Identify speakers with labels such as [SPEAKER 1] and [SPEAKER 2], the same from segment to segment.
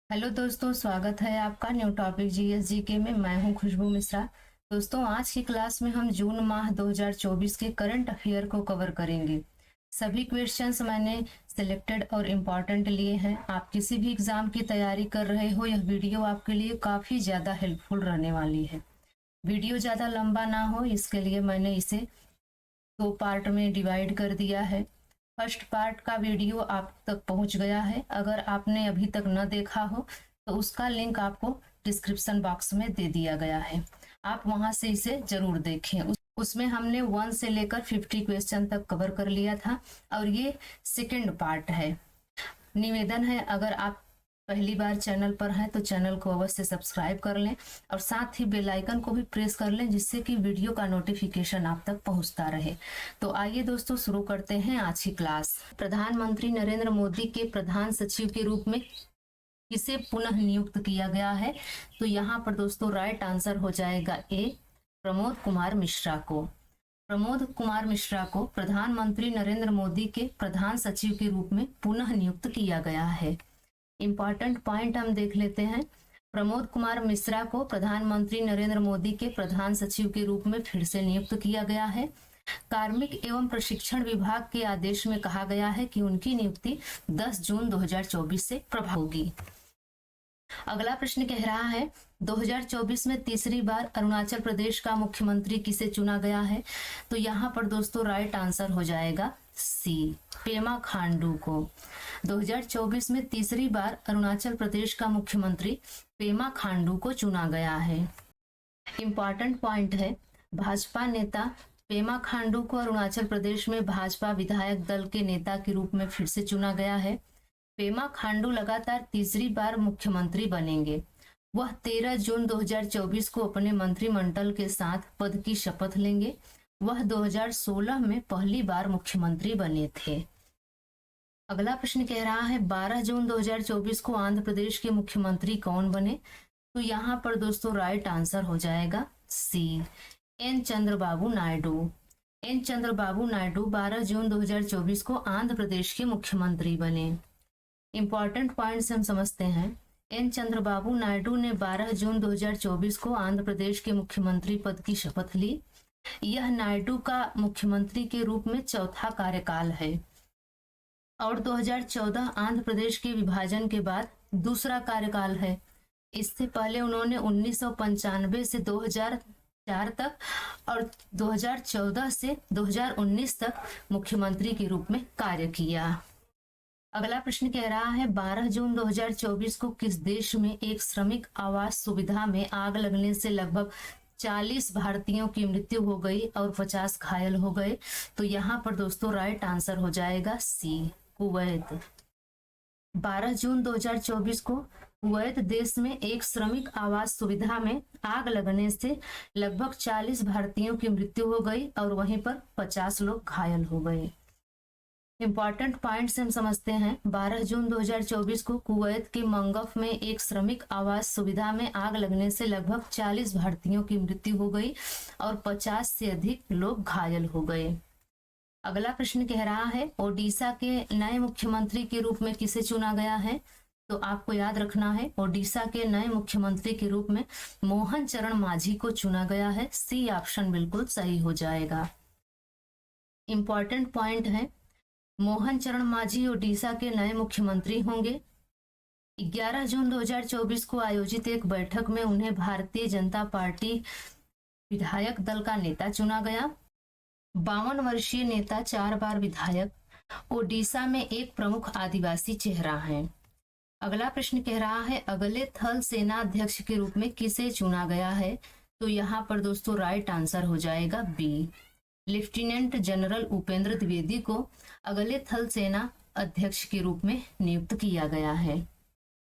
[SPEAKER 1] Hello दोस्तों, स्वागत है आपका न्यू टॉपिक जीएसजीके में। मैं हूं खुशबू मिश्रा। दोस्तों, आज की क्लास में हम जून माह 2024 के करंट अफेयर को कवर करेंगे। सभी क्वेश्चंस मैंने सिलेक्टेड और इम्पॉर्टेंट लिए हैं। आप किसी भी एग्जाम की तैयारी कर रहे हो, यह वीडियो आपके लिए काफ़ी ज़्यादा हेल्पफुल रहने वाली है। वीडियो ज़्यादा लंबा ना हो, इसके लिए मैंने इसे दो पार्ट में डिवाइड कर दिया है। फर्स्ट पार्ट का वीडियो आप तक पहुंच गया है। अगर आपने अभी तक न देखा हो तो उसका लिंक आपको डिस्क्रिप्शन बॉक्स में दे दिया गया है, आप वहां से इसे जरूर देखें। उसमें हमने 1 से लेकर 50 क्वेश्चन तक कवर कर लिया था और ये सेकंड पार्ट है। निवेदन है, अगर आप पहली बार चैनल पर हैं तो चैनल को अवश्य सब्सक्राइब कर लें और साथ ही बेल आइकन को भी प्रेस कर लें, जिससे कि वीडियो का नोटिफिकेशन आप तक पहुंचता रहे। तो आइए दोस्तों, शुरू करते हैं आज की क्लास। प्रधानमंत्री नरेंद्र मोदी के प्रधान सचिव के रूप में किसे पुनः नियुक्त किया गया है? तो यहाँ पर दोस्तों राइट आंसर हो जाएगा ए, प्रमोद कुमार मिश्रा को। प्रमोद कुमार मिश्रा को प्रधानमंत्री नरेंद्र मोदी के प्रधान सचिव के रूप में पुनः नियुक्त किया गया है। इंपॉर्टेंट पॉइंट हम देख लेते हैं। प्रमोद कुमार मिश्रा को प्रधानमंत्री नरेंद्र मोदी के प्रधान सचिव के रूप में फिर से नियुक्त किया गया है। कार्मिक एवं प्रशिक्षण विभाग के आदेश में कहा गया है कि उनकी नियुक्ति 10 जून 2024 से प्रभावी होगी। अगला प्रश्न कह रहा है, 2024 में तीसरी बार अरुणाचल प्रदेश का मुख्यमंत्री किसे चुना गया है? तो यहाँ पर दोस्तों राइट आंसर हो जाएगा सी, पेमा खांडू को। 2024 में तीसरी बार अरुणाचल प्रदेश का मुख्यमंत्री पेमा खांडू को चुना गया है। इंपॉर्टेंट पॉइंट है, भाजपा नेता पेमा खांडू को अरुणाचल प्रदेश में भाजपा विधायक दल के नेता के रूप में फिर से चुना गया है। पेमा खांडू लगातार तीसरी बार मुख्यमंत्री बनेंगे। वह 13 जून 2024 को अपने मंत्रिमंडल के साथ पद की शपथ लेंगे। वह 2016 में पहली बार मुख्यमंत्री बने थे। अगला प्रश्न कह रहा है, 12 जून 2024 को आंध्र प्रदेश के मुख्यमंत्री कौन बने? तो यहाँ पर दोस्तों राइट आंसर हो जाएगा सी, एन चंद्रबाबू नायडू। एन चंद्रबाबू नायडू 12 जून 2024 को आंध्र प्रदेश के मुख्यमंत्री बने। इंपॉर्टेंट पॉइंट्स हम समझते हैं। एन चंद्रबाबू नायडू ने 12 जून 2024 को आंध्र प्रदेश के मुख्यमंत्री पद की शपथ ली। यह नायडू का मुख्यमंत्री के रूप में चौथा कार्यकाल है और 2014 आंध्र प्रदेश के विभाजन के बाद दूसरा कार्यकाल है। इससे पहले उन्होंने 1995 से 2004 तक और 2014 से 2019 तक मुख्यमंत्री के रूप में कार्य किया। अगला प्रश्न कह रहा है, 12 जून 2024 को किस देश में एक श्रमिक आवास सुविधा में आग लगने से लगभग 40 भारतीयों की मृत्यु हो गई और 50 घायल हो गए? तो यहाँ पर दोस्तों राइट आंसर हो जाएगा सी, कुवैत। 12 जून 2024 को कुवैत देश में एक श्रमिक आवास सुविधा में आग लगने से लगभग 40 भारतीयों की मृत्यु हो गई और वहीं पर 50 लोग घायल हो गए। इंपॉर्टेंट पॉइंट्स हम समझते हैं। 12 जून 2024 को कुवैत के मंगफ में एक श्रमिक आवास सुविधा में आग लगने से लगभग 40 भारतीयों की मृत्यु हो गई और 50 से अधिक लोग घायल हो गए। अगला प्रश्न कह रहा है, ओडिशा के नए मुख्यमंत्री के रूप में किसे चुना गया है? तो आपको याद रखना है, ओडिशा के नए मुख्यमंत्री के रूप में मोहन चरण मांझी को चुना गया है। सी ऑप्शन बिल्कुल सही हो जाएगा। इंपॉर्टेंट पॉइंट है, मोहन चरण मांझी ओडिशा के नए मुख्यमंत्री होंगे। 11 जून 2024 को आयोजित एक बैठक में उन्हें भारतीय जनता पार्टी विधायक दल का नेता चुना गया। 52 वर्षीय नेता 4 बार विधायक, ओडिशा में एक प्रमुख आदिवासी चेहरा है। अगला प्रश्न कह रहा है, अगले थल सेना अध्यक्ष के रूप में किसे चुना गया है? तो यहाँ पर दोस्तों राइट आंसर हो जाएगा B, lieutenant general Upendra Dwivedi को अगले थल सेना अध्यक्ष के रूप में नियुक्त किया गया है।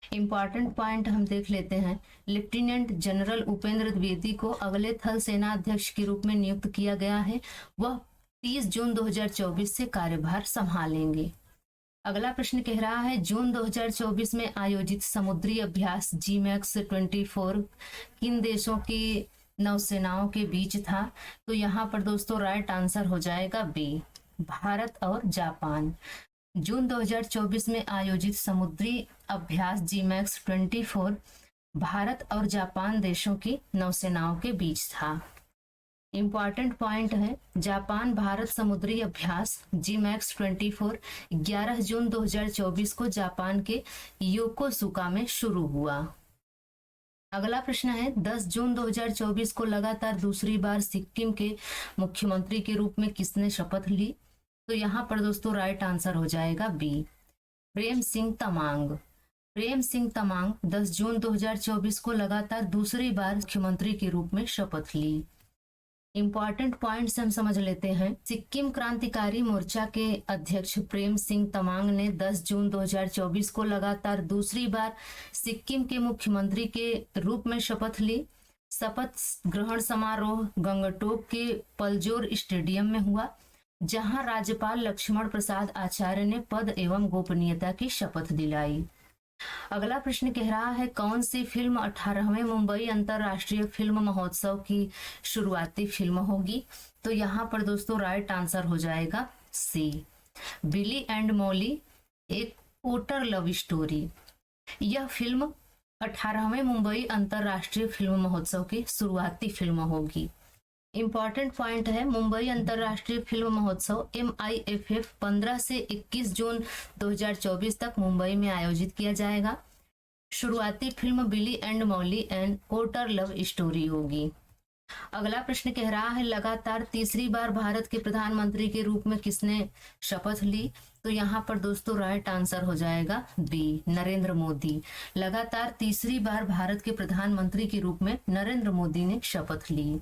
[SPEAKER 1] इंपॉर्टेंट पॉइंट हम देख लेते हैं। लेफ्टिनेंट जनरल उपेंद्र द्विवेदी को अगले थल सेना अध्यक्ष के रूप में नियुक्त किया गया है। वह 30 जून 2024 से कार्यभार संभालेंगे। अगला प्रश्न कह रहा है, जून 2024 में आयोजित समुद्री अभ्यास GMAX 24 किन देशों की नौसेनाओं के बीच था? तो यहाँ पर दोस्तों राइट आंसर हो जाएगा बी, भारत और जापान। जून 2024 में आयोजित समुद्री अभ्यास जीमैक्स 24 भारत और जापान देशों की नौसेनाओं के बीच था। इम्पॉर्टेंट पॉइंट है, जापान भारत समुद्री अभ्यास जीमैक्स 24 11 जून 2024 को जापान के योकोसुका में शुरू हुआ। अगला प्रश्न है, 10 जून 2024 को लगातार दूसरी बार सिक्किम के मुख्यमंत्री के रूप में किसने शपथ ली? तो यहाँ पर दोस्तों राइट आंसर हो जाएगा बी, प्रेम सिंह तमांग। प्रेम सिंह तमांग 10 जून 2024 को लगातार दूसरी बार मुख्यमंत्री के रूप में शपथ ली। इंपॉर्टेंट पॉइंट्स हम समझ लेते हैं। सिक्किम क्रांतिकारी मोर्चा के अध्यक्ष प्रेम सिंह तमांग ने 10 जून 2024 को लगातार दूसरी बार सिक्किम के मुख्यमंत्री के रूप में शपथ ली। शपथ ग्रहण समारोह गंगटोक के पलजोर स्टेडियम में हुआ, जहां राज्यपाल लक्ष्मण प्रसाद आचार्य ने पद एवं गोपनीयता की शपथ दिलाई। अगला प्रश्न कह रहा है, कौन सी फिल्म 18वें मुंबई अंतरराष्ट्रीय फिल्म महोत्सव की शुरुआती फिल्म होगी? तो यहाँ पर दोस्तों राइट आंसर हो जाएगा सी, बिली एंड मॉली एक ओटर लव स्टोरी। यह फिल्म 18वें मुंबई अंतरराष्ट्रीय फिल्म महोत्सव की शुरुआती फिल्म होगी। इंपॉर्टेंट पॉइंट है, मुंबई अंतरराष्ट्रीय फिल्म महोत्सव MIFF 15 से 21 जून 2024 तक मुंबई में आयोजित किया जाएगा। शुरुआती film Billy and Molly and otter love story होगी। अगला प्रश्न कह रहा है, लगातार तीसरी बार भारत के प्रधानमंत्री के रूप में किसने शपथ ली? तो यहाँ पर दोस्तों राइट आंसर हो जाएगा बी, नरेंद्र मोदी। लगातार तीसरी बार भारत के प्रधानमंत्री के रूप में नरेंद्र मोदी ने शपथ ली।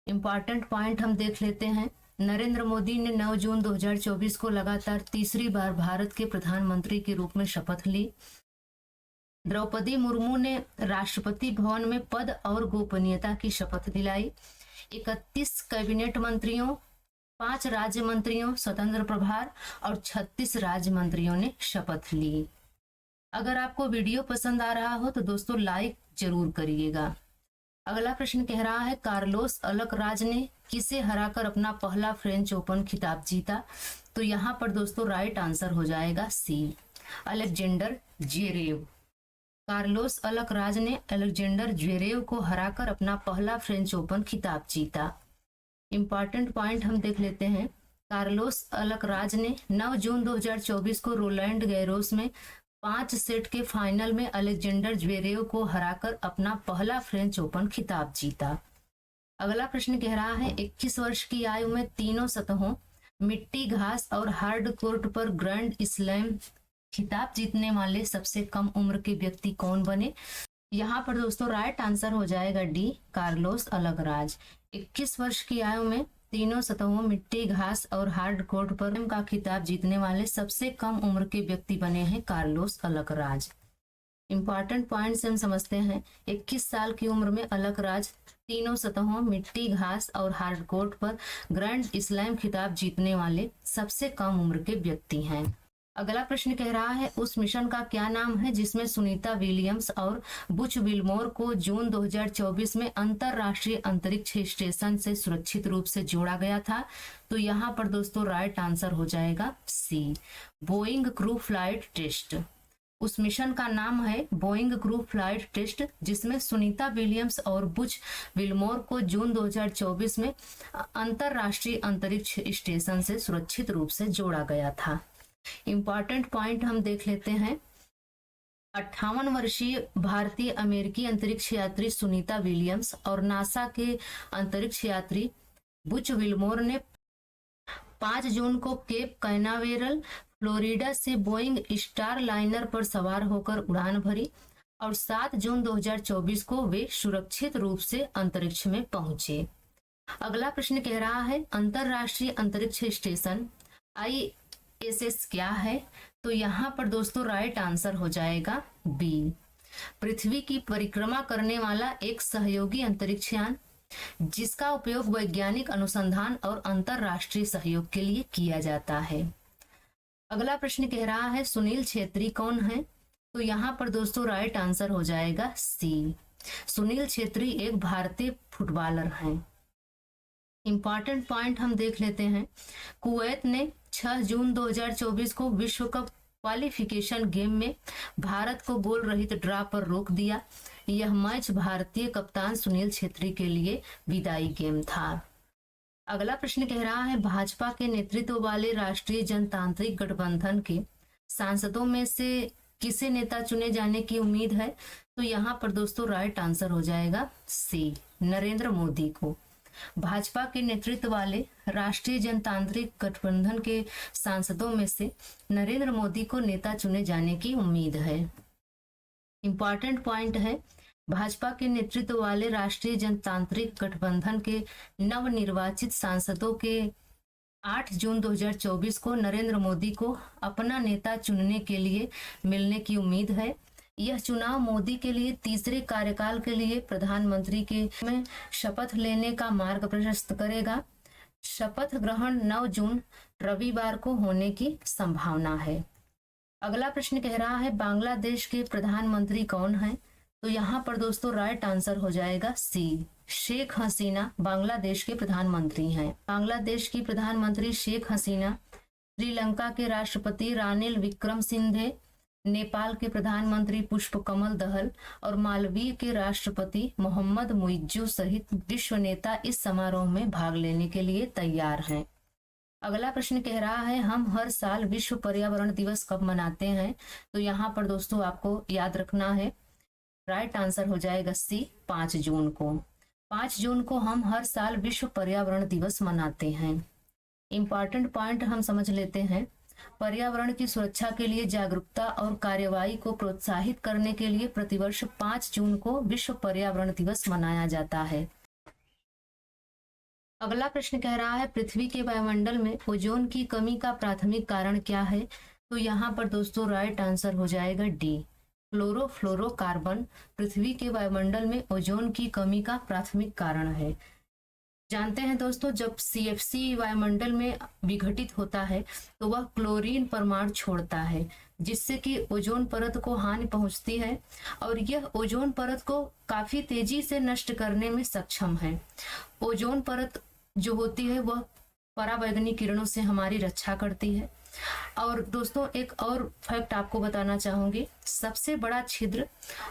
[SPEAKER 1] इंपॉर्टेंट पॉइंट हम देख लेते हैं। नरेंद्र मोदी ने 9 जून 2024 को लगातार तीसरी बार भारत के प्रधानमंत्री के रूप में शपथ ली। द्रौपदी मुर्मू ने राष्ट्रपति भवन में पद और गोपनीयता की शपथ दिलाई। 31 कैबिनेट मंत्रियों, 5 राज्य मंत्रियों स्वतंत्र प्रभार और 36 राज्य मंत्रियों ने शपथ ली। अगर आपको वीडियो पसंद आ रहा हो तो दोस्तों लाइक जरूर करिएगा। अगला प्रश्न कह रहा है, कार्लोस अलकराज ने किसे हराकर अपना पहला फ्रेंच ओपन खिताब जीता? तो यहाँ पर दोस्तों राइट आंसर हो जाएगा सी, अलेक्जेंडर ज्वेरेव। कार्लोस अलकराज ने अलेक्जेंडर ज्वेरेव को हराकर अपना पहला फ्रेंच ओपन खिताब जीता। इंपॉर्टेंट पॉइंट हम देख लेते हैं। कार्लोस अलकराज ने 9 जून 2024 को रोलैंड गैरोस में 5 सेट के फाइनल में अलेक्जेंडर ज्वेरेव को हराकर अपना पहला फ्रेंच ओपन खिताब जीता। अगला प्रश्न कह रहा है, 21 वर्ष की आयु में तीनों सतहों मिट्टी, घास और हार्ड कोर्ट पर ग्रैंड स्लैम खिताब जीतने वाले सबसे कम उम्र के व्यक्ति कौन बने? यहाँ पर दोस्तों राइट आंसर हो जाएगा डी, कार्लोस अलकराज। 21 वर्ष की आयु में तीनों सतहों मिट्टी, घास और हार्ड कोर्ट पर का खिताब जीतने वाले सबसे कम उम्र के व्यक्ति बने हैं कार्लोस अलकराज। इंपॉर्टेंट पॉइंट्स हम समझते हैं। 21 साल की उम्र में अलकराज तीनों सतहों मिट्टी, घास और हार्ड कोर्ट पर ग्रैंड स्लैम खिताब जीतने वाले सबसे कम उम्र के व्यक्ति हैं। अगला प्रश्न कह रहा है, उस मिशन का क्या नाम है जिसमें सुनीता विलियम्स और बुच विल्मोर को जून 2024 में अंतरराष्ट्रीय अंतरिक्ष स्टेशन से सुरक्षित रूप से जोड़ा गया था? तो यहाँ पर दोस्तों राइट आंसर हो जाएगा सी, बोइंग क्रू फ्लाइट टेस्ट। उस मिशन का नाम है बोइंग क्रू फ्लाइट टेस्ट, जिसमें सुनीता विलियम्स और बुच विल्मोर को जून 2024 में अंतरराष्ट्रीय अंतरिक्ष स्टेशन से सुरक्षित रूप से जोड़ा गया था। इंपॉर्टेंट पॉइंट हम देख लेते हैं। 58 वर्षीय भारतीय अमेरिकी अंतरिक्ष यात्री सुनीता विलियम्स और नासा के अंतरिक्ष यात्री बुच विल्मोर ने 5 जून को केप कैनावेरल फ्लोरिडा से बोइंग स्टार लाइनर पर सवार होकर उड़ान भरी और 7 जून 2024 को वे सुरक्षित रूप से अंतरिक्ष में पहुंचे। अगला प्रश्न कह रहा है, अंतरराष्ट्रीय अंतरिक्ष स्टेशन ISS क्या है? तो यहाँ पर दोस्तों राइट आंसर हो जाएगा बी, पृथ्वी की परिक्रमा करने वाला एक सहयोगी अंतरिक्ष यान, जिसका उपयोग वैज्ञानिक अनुसंधान और अंतरराष्ट्रीय सहयोग के लिए किया जाता है। अगला प्रश्न कह रहा है, सुनील छेत्री कौन है? तो यहाँ पर दोस्तों राइट आंसर हो जाएगा सी, सुनील छेत्री एक भारतीय फुटबॉलर हैं। इंपॉर्टेंट पॉइंट हम देख लेते हैं। कुवैत ने 6 जून 2024 को विश्व कप क्वालिफिकेशन गेम में भारत को गोल रहित ड्रा पर रोक दिया। यह मैच भारतीय कप्तान सुनील छेत्री के लिए विदाई गेम था। अगला प्रश्न कह रहा है, भाजपा के नेतृत्व वाले राष्ट्रीय जनतांत्रिक गठबंधन के सांसदों में से किसे नेता चुने जाने की उम्मीद है? तो यहाँ पर दोस्तों राइट आंसर हो जाएगा सी, नरेंद्र मोदी को। भाजपा के नेतृत्व वाले राष्ट्रीय जनतांत्रिक गठबंधन के सांसदों में से नरेंद्र मोदी को नेता चुने जाने की उम्मीद है। इंपॉर्टेंट पॉइंट है, भाजपा के नेतृत्व वाले राष्ट्रीय जनतांत्रिक गठबंधन के नवनिर्वाचित सांसदों के 8 जून 2024 को नरेंद्र मोदी को अपना नेता चुनने के लिए मिलने की उम्मीद है। यह चुनाव मोदी के लिए तीसरे कार्यकाल के लिए प्रधानमंत्री के में शपथ लेने का मार्ग प्रशस्त करेगा। शपथ ग्रहण 9 जून रविवार को होने की संभावना है। अगला प्रश्न कह रहा है, बांग्लादेश के प्रधानमंत्री कौन हैं? तो यहाँ पर दोस्तों राइट आंसर हो जाएगा सी, शेख हसीना बांग्लादेश के प्रधानमंत्री हैं। बांग्लादेश की प्रधानमंत्री शेख हसीना, श्रीलंका के राष्ट्रपति रानिल विक्रमसिंघे, नेपाल के प्रधानमंत्री पुष्पकमल दहल और मालदीव के राष्ट्रपति मोहम्मद मुइज्जू सहित विश्व नेता इस समारोह में भाग लेने के लिए तैयार हैं। अगला प्रश्न कह रहा है, हम हर साल विश्व पर्यावरण दिवस कब मनाते हैं? तो यहाँ पर दोस्तों आपको याद रखना है, राइट आंसर हो जाएगा सी, 5 जून को। 5 जून को हम हर साल विश्व पर्यावरण दिवस मनाते हैं। इंपॉर्टेंट पॉइंट हम समझ लेते हैं, पर्यावरण की सुरक्षा के लिए जागरूकता और कार्यवाही को प्रोत्साहित करने के लिए प्रतिवर्ष 5 जून को विश्व पर्यावरण दिवस मनाया जाता है। अगला प्रश्न कह रहा है, पृथ्वी के वायुमंडल में ओजोन की कमी का प्राथमिक कारण क्या है? तो यहाँ पर दोस्तों राइट आंसर हो जाएगा डी, क्लोरोफ्लोरोकार्बन पृथ्वी के वायुमंडल में ओजोन की कमी का प्राथमिक कारण है। जानते हैं दोस्तों, जब CFC वायुमंडल में विघटित होता है तो वह क्लोरीन परमाणु छोड़ता है, जिससे कि ओजोन परत को हानि पहुंचती है और यह ओजोन परत को काफी तेजी से नष्ट करने में सक्षम है। ओजोन परत जो होती है वह पराबैंगनी किरणों से हमारी रक्षा करती है। और दोस्तों एक और फैक्ट आपको बताना चाहूंगी, सबसे बड़ा छिद्र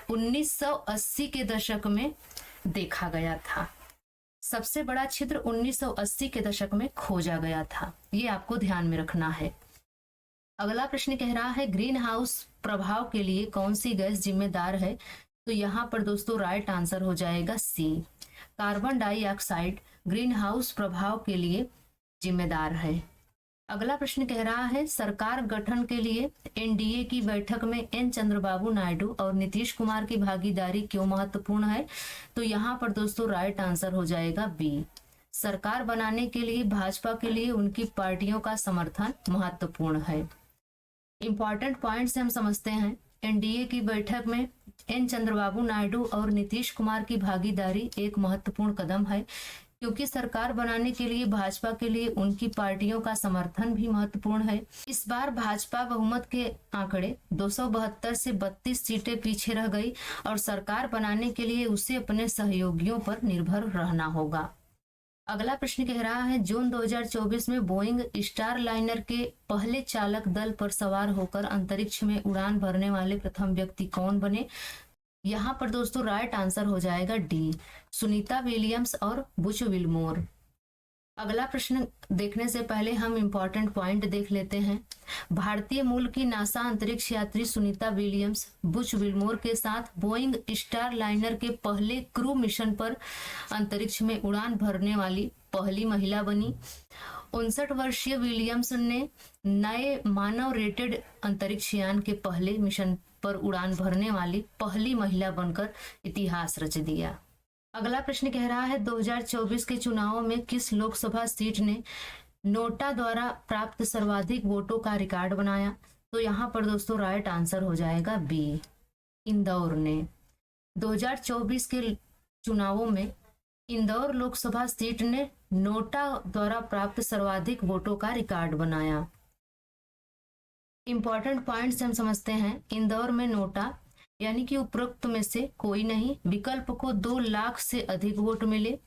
[SPEAKER 1] 1980 के दशक में देखा गया था। सबसे बड़ा छिद्र 1980 के दशक में खोजा गया था, ये आपको ध्यान में रखना है। अगला प्रश्न कह रहा है, ग्रीन हाउस प्रभाव के लिए कौन सी गैस जिम्मेदार है? तो यहाँ पर दोस्तों राइट आंसर हो जाएगा सी, कार्बन डाइऑक्साइड ग्रीन हाउस प्रभाव के लिए जिम्मेदार है। अगला प्रश्न कह रहा है, सरकार गठन के लिए NDA की बैठक में एन चंद्रबाबू नायडू और नीतीश कुमार की भागीदारी क्यों महत्वपूर्ण है? तो यहाँ पर दोस्तों राइट आंसर हो जाएगा बी, सरकार बनाने के लिए भाजपा के लिए उनकी पार्टियों का समर्थन महत्वपूर्ण है। इंपॉर्टेंट पॉइंट्स हम समझते हैं, NDA की बैठक में एन चंद्रबाबू नायडू और नीतीश कुमार की भागीदारी एक महत्वपूर्ण कदम है, क्योंकि सरकार बनाने के लिए भाजपा के लिए उनकी पार्टियों का समर्थन भी महत्वपूर्ण है। इस बार भाजपा बहुमत के आंकड़े 272 से 32 सीटें पीछे रह गई और सरकार बनाने के लिए उसे अपने सहयोगियों पर निर्भर रहना होगा। अगला प्रश्न कह रहा है, जून 2024 में बोइंग स्टार लाइनर के पहले चालक दल पर सवार होकर अंतरिक्ष में उड़ान भरने वाले प्रथम व्यक्ति कौन बने? यहाँ पर दोस्तों राइट आंसर हो जाएगा डी, सुनीता विलियम्स और बुच विल्मोर। अगला प्रश्न देखने से पहले हम इंपॉर्टेंट पॉइंट देख लेते हैं। भारतीय मूल की नासा अंतरिक्ष यात्री सुनीता विलियम्स बुच विल्मोर के साथ बोइंग स्टार लाइनर के पहले क्रू मिशन पर अंतरिक्ष में उड़ान भरने वाली पहली महिला बनी। 59 वर्षीय विलियम्स ने नए मानव रेटेड अंतरिक्ष यान के पहले मिशन पर उड़ान भरने वाली पहली महिला बनकर इतिहास रच दिया। अगला प्रश्न कह रहा है, 2024 के चुनावों में किस लोकसभा सीट ने नोटा द्वारा प्राप्त सर्वाधिक वोटों का रिकॉर्ड बनाया? तो यहाँ पर दोस्तों राइट आंसर हो जाएगा बी, इंदौर ने। 2024 के चुनावों में इंदौर लोकसभा सीट ने नोटा द्वारा प्राप्त सर्वाधिक वोटों का रिकॉर्ड बनाया। इंपॉर्टेंट पॉइंट्स हम समझते हैं, इंदौर में नोटा यानी कि उपरोक्त में से कोई नहीं, विकल्प को 2 लाख से अधिक वोट मिले।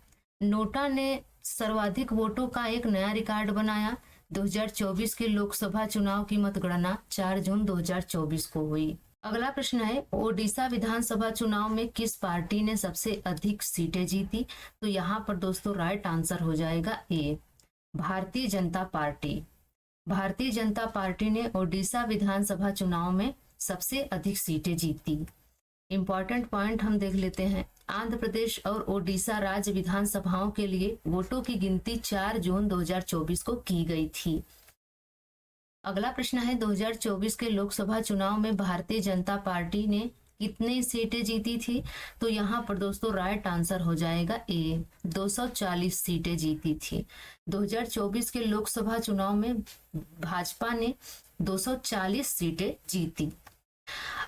[SPEAKER 1] नोटा ने सर्वाधिक वोटों का एक नया रिकॉर्ड बनाया 2024 के लोकसभा चुनाव की मतगणना 4 जून 2024 को हुई। अगला प्रश्न है, ओडिशा विधानसभा चुनाव में किस पार्टी ने सबसे अधिक सीटें जीती? तो यहाँ पर दोस्तों राइट आंसर हो जाएगा ए, भारतीय जनता पार्टी। भारतीय जनता पार्टी ने ओडिशा विधानसभा चुनाव में सबसे अधिक सीटें जीती। इंपॉर्टेंट पॉइंट हम देख लेते हैं। आंध्र प्रदेश और ओडिशा राज्य विधानसभाओं के लिए वोटों की गिनती 4 जून 2024 को की गई थी। अगला प्रश्न है, 2024 के लोकसभा चुनाव में भारतीय जनता पार्टी ने कितनी सीटें जीती थी? तो यहाँ पर दोस्तों राइट आंसर हो जाएगा ए, 240 सीटें जीती थी। 2024 के लोकसभा चुनाव में भाजपा ने 240 सीटें जीती।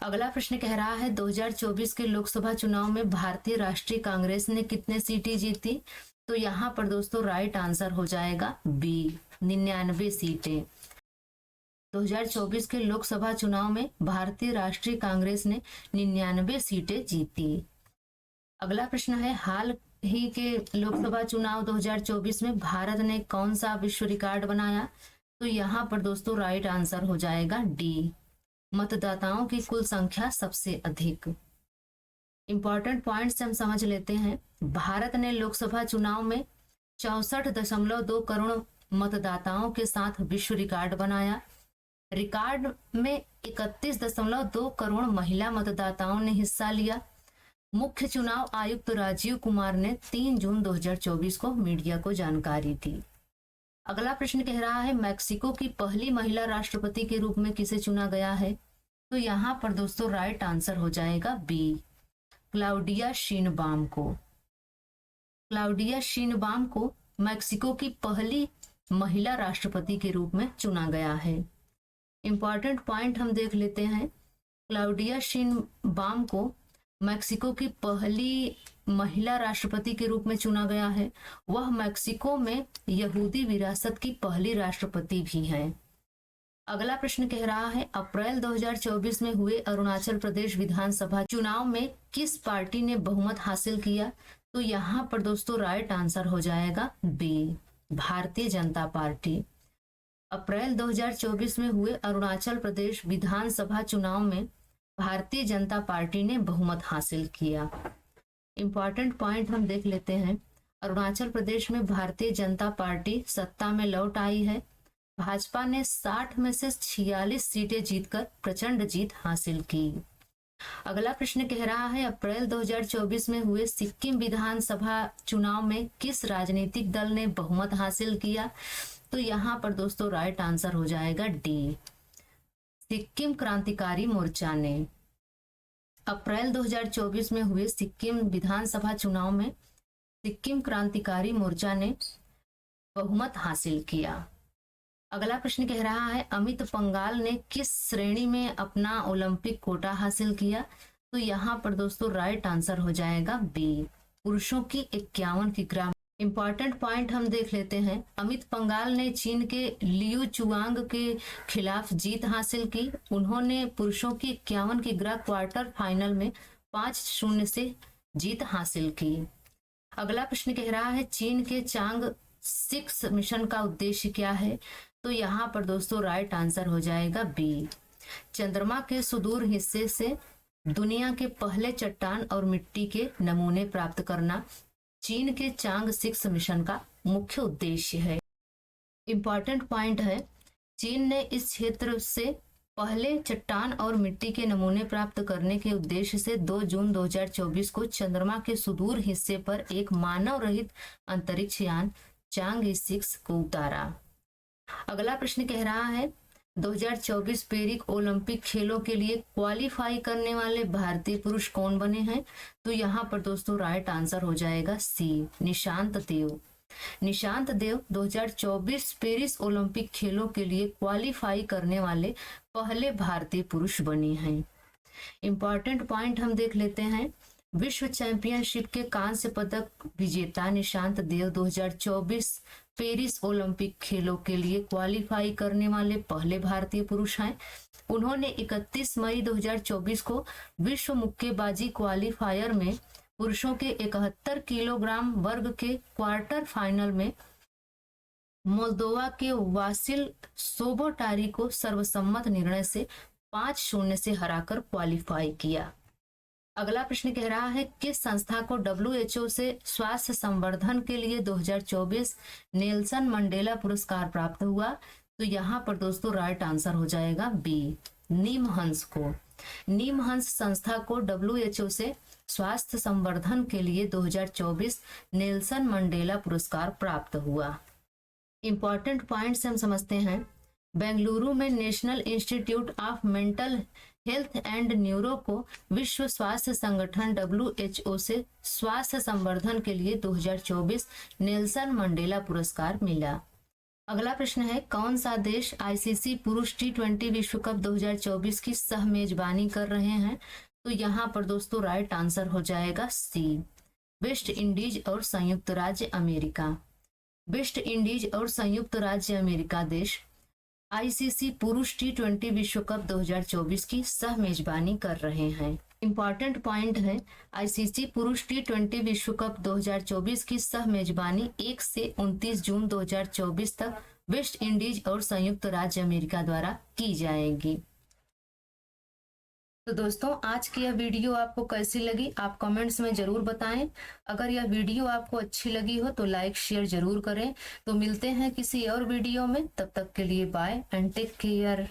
[SPEAKER 1] अगला प्रश्न कह रहा है, 2024 के लोकसभा चुनाव में भारतीय राष्ट्रीय कांग्रेस ने कितने सीटें जीती? तो यहाँ पर दोस्तों राइट आंसर हो जाएगा बी, 99 सीटें। 2024 के लोकसभा चुनाव में भारतीय राष्ट्रीय कांग्रेस ने 99 सीटें जीती। अगला प्रश्न है, हाल ही के लोकसभा चुनाव 2024 में भारत ने कौन सा विश्व रिकॉर्ड बनाया? तो यहाँ पर दोस्तों राइट आंसर हो जाएगा डी, मतदाताओं की कुल संख्या सबसे अधिक। इंपॉर्टेंट पॉइंट्स हम समझ लेते हैं। भारत ने लोकसभा चुनाव में 64.2 करोड़ मतदाताओं के साथ विश्व रिकॉर्ड बनाया। रिकॉर्ड में 31.2 करोड़ महिला मतदाताओं ने हिस्सा लिया। मुख्य चुनाव आयुक्त राजीव कुमार ने 3 जून 2024 को मीडिया को जानकारी दी। अगला प्रश्न कह रहा है, मैक्सिको की पहली महिला राष्ट्रपति के रूप में किसे चुना गया है? तो यहाँ पर दोस्तों राइट आंसर हो जाएगा बी, क्लाउडिया शीनबाम को। क्लाउडिया शीनबाम को मैक्सिको की पहली महिला राष्ट्रपति के रूप में चुना गया है। इंपॉर्टेंट पॉइंट हम देख लेते हैं। क्लाउडिया शीनबाम को मैक्सिको की पहली महिला राष्ट्रपति के रूप में चुना गया है। वह मैक्सिको में यहूदी विरासत की पहली राष्ट्रपति भी हैं। अगला प्रश्न कह रहा है, अप्रैल 2024 में हुए अरुणाचल प्रदेश विधानसभा चुनाव में किस पार्टी ने बहुमत हासिल किया? तो यहाँ पर दोस्तों राइट आंसर हो जाएगा बी, भारतीय जनता पार्टी। अप्रैल 2024 में हुए अरुणाचल प्रदेश विधानसभा चुनाव में भारतीय जनता पार्टी ने बहुमत हासिल किया। इंपॉर्टेंट पॉइंट हम देख लेते हैं। अरुणाचल प्रदेश में भारतीय जनता पार्टी सत्ता में लौट आई है। भाजपा ने 60 में से 46 सीटें जीतकर प्रचंड जीत हासिल की। अगला प्रश्न कह रहा है, अप्रैल 2024 में हुए सिक्किम विधानसभा चुनाव में किस राजनीतिक दल ने बहुमत हासिल किया? तो यहाँ पर दोस्तों राइट आंसर हो जाएगा डी, सिक्किम क्रांतिकारी मोर्चा ने। अप्रैल 2024 में हुए सिक्किम विधानसभा चुनाव में सिक्किम क्रांतिकारी मोर्चा ने बहुमत हासिल किया। अगला प्रश्न कह रहा है, अमित पंघाल ने किस श्रेणी में अपना ओलंपिक कोटा हासिल किया? तो यहाँ पर दोस्तों राइट आंसर हो जाएगा बी, पुरुषों की 51 किग्रा। इंपॉर्टेंट पॉइंट हम देख लेते हैं। अमित पंघाल ने चीन के लियू चुआंग के खिलाफ जीत हासिल की। उन्होंने पुरुषों की 51 किग्रा क्वार्टर फाइनल में 5-0 से जीत हासिल की। अगला प्रश्न कह रहा है, चीन के चांग 6 मिशन का उद्देश्य क्या है? तो यहाँ पर दोस्तों राइट आंसर हो जाएगा बी, चंद्रमा के सुदूर हिस्से से दुनिया के पहले चट्टान और मिट्टी के नमूने प्राप्त करना चीन के चांग 6 मिशन का मुख्य उद्देश्य है। इंपॉर्टेंट पॉइंट है, चीन ने इस क्षेत्र से पहले चट्टान और मिट्टी के नमूने प्राप्त करने के उद्देश्य से 2 जून 2024 को चंद्रमा के सुदूर हिस्से पर एक मानव रहित अंतरिक्ष यान चांग 6 को उतारा। अगला प्रश्न कह रहा है, 2024 पेरिस ओलंपिक खेलों के लिए क्वालिफाई करने वाले भारतीय पुरुष कौन बने हैं? तो यहाँ पर दोस्तों राइट आंसर हो जाएगा सी, निशांत देव। निशांत देव 2024 पेरिस ओलंपिक खेलों के लिए क्वालिफाई करने वाले पहले भारतीय पुरुष बने हैं। इंपॉर्टेंट पॉइंट हम देख लेते हैं। विश्व चैंपियनशिप के कांस्य पदक विजेता निशांत देव 2024 पेरिस ओलंपिक खेलों के लिए क्वालिफाई करने वाले पहले भारतीय पुरुष हैं। उन्होंने 31 मई 2024 को विश्व मुक्केबाजी क्वालिफायर में पुरुषों के 71 किलोग्राम वर्ग के क्वार्टर फाइनल में मोल्दोवा के वासिल सोबोटारी को सर्वसम्मत निर्णय से 5-0 से हराकर क्वालिफाई किया। अगला प्रश्न कह रहा है किस संस्था को WHO से स्वास्थ्य संवर्धन के लिए 2024 नेल्सन मंडेला पुरस्कार प्राप्त हुआ? तो यहाँ पर दोस्तों राइट आंसर हो जाएगा बी, नीमहंस को। नीमहंस संस्था को WHO से स्वास्थ्य संवर्धन के लिए 2024 नेल्सन मंडेला पुरस्कार प्राप्त हुआ। इंपॉर्टेंट पॉइंट्स हम समझते हैं। बेंगलुरु में national institute of mental health and neuro को विश्व स्वास्थ्य संगठन WHO से स्वास्थ्य संवर्धन के लिए 2024 नेल्सन मंडेला पुरस्कार मिला। अगला प्रश्न है कौन सा देश ICC पुरुष T20 विश्व कप 2024 की सह मेजबानी कर रहे हैं? तो यहाँ पर दोस्तों राइट आंसर हो जाएगा सी, वेस्ट इंडीज और संयुक्त राज्य अमेरिका। वेस्ट इंडीज और संयुक्त राज्य अमेरिका देश ICC पुरुष T20 विश्व कप 2024 की सह मेजबानी कर रहे हैं। इंपॉर्टेंट पॉइंट है ICC पुरुष T20 विश्व कप 2024 की सह मेजबानी 1 से 29 जून 2024 तक वेस्ट इंडीज और संयुक्त राज्य अमेरिका द्वारा की जाएगी। तो दोस्तों आज की यह वीडियो आपको कैसी लगी आप कमेंट्स में जरूर बताएं। अगर यह वीडियो आपको अच्छी लगी हो तो लाइक शेयर जरूर करें। तो मिलते हैं किसी और वीडियो में, तब तक के लिए बाय एंड टेक केयर।